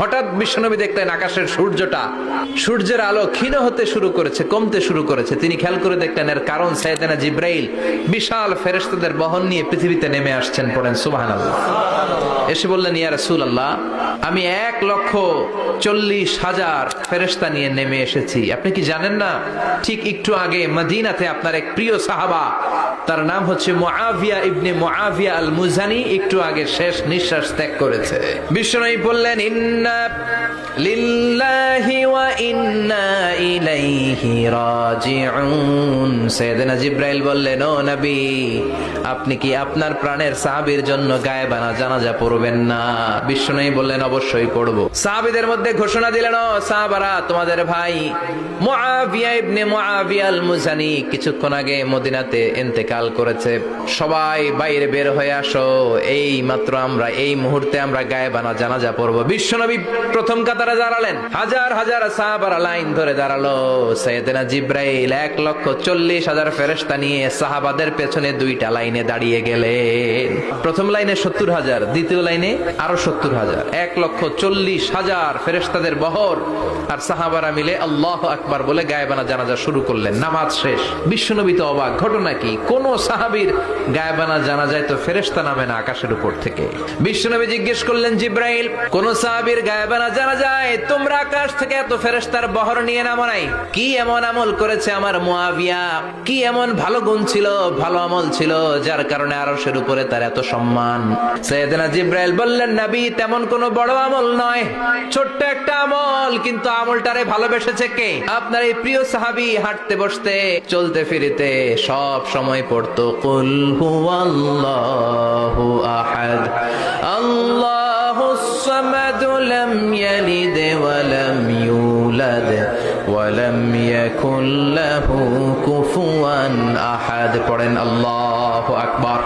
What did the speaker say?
হঠাৎ বিশ্বনবী দেখলেন আকাশের সূর্যের আলো ক্ষীণ হতে শুরু করেছে, কমতে শুরু করেছে। তিনি খেয়াল করে দেখলেন এর কারণ সাইয়েদনা জিব্রাইল বিশাল ফেরেশতাদের বহন নিয়ে পৃথিবীতে নেমে আসছেন। পড়েন সুবহানাল্লাহ। এসে বললেন, ইয়া রাসূলুল্লাহ, আমি 1,40,000 ফেরেশতা নিয়ে নেমে এসেছি। আপনি কি জানেন না, ঠিক একটু আগে মদিনাতে আপনার এক প্রিয় সাহাবা, তার নাম হচ্ছে মুআবিয়া ইবনে মুআবিয়া আল মুজানি, একটু আগে শেষ নিঃশ্বাস ত্যাগ করেছে। বিশ্বনবী বললেন, ইন্না লিল্লাহি ওয়া ইন্না ইলাইহি রাজিউন। সাইয়েদনা জিব্রাইল বললেন, ও নবী, আপনি কি আপনার প্রাণের সাহাবীর জন্য গায়েবানা জানাজা পড়বেন না? বিশ্বনবী বললেন, অবশ্যই পড়ব। সাহাবীদের মধ্যে ঘোষণা দিলেন, ও সাহাবারা, তোমাদের ভাই মুআবিয়া ইবনে মুআবিয়া আল মুজানি কিছুক্ষণ আগে মদিনাতে ইন্তেকাল করেছে। সবাই বাইরে বের হয়ে আসো, এই মাত্র আমরা, এই মুহূর্তে আমরা গায়েবানা জানাজা পড়ব। বিশ্বনবী প্রথম কাতারে দাঁড়ালেন, হাজার হাজার সাহাবারা লাইন ধরে দাঁড়ালো। সাইয়েদনা জিব্রাইল 1,40,000 ফেরেশতা নিয়ে সাহাবাদের পেছনে দুইটা লাইনে দাঁড়িয়ে গেলেন। প্রথম লাইনে 70,000, দ্বিতীয় লাইনে আরো 70,000, 1,40,000 ফেরেশতাদের বহর। আর সাহাবারা মিলে আল্লাহু আকবার বলে গায়েবানা জানাজা শুরু করলেন। নামাজ শেষ। বিশ্বনবী তো অবাক, ঘটনা কি? কোন সাহাবীর গায়েবানা জানাজায় তো ফেরেশতা নামে না আকাশের উপর থেকে। বিশ্বনবী জিজ্ঞেস করলেন, জিব্রাইল, কোন সাহাবীর গায়েবানা জানাজায় তোমরা আকাশ থেকে এত ফেরেশতার বহর নিয়ে নামো নাই? কি এমন আমল করেছে আমার মুআবিয়া? কি এমন ভালো গুণ ছিল, ভালো আমল ছিল, যার কারণে আরশের উপরে তার এত সম্মান? সাইয়েদনা জিব্রাইল বললেন, নবী, তেমন কোনো বড় আমল নয়, ছোট্ট একটা আমল, কিন্তু আমলটারে ভালোবেসেছে কে? আপনার এই প্রিয় সাহাবী হাঁটতে বসতে চলতে ফিরিতে সব সময় পড়তো, কুল হুয়াল্লাহু আহাদ, আল্লাহুস সামাদ, লাম ইয়ালিদ ওয়া লাম ইউলাদ ওয়া লাম ইয়াকুল লাহু কুফুয়ান আহাদ। পড়েন আল্লাহু আকবার।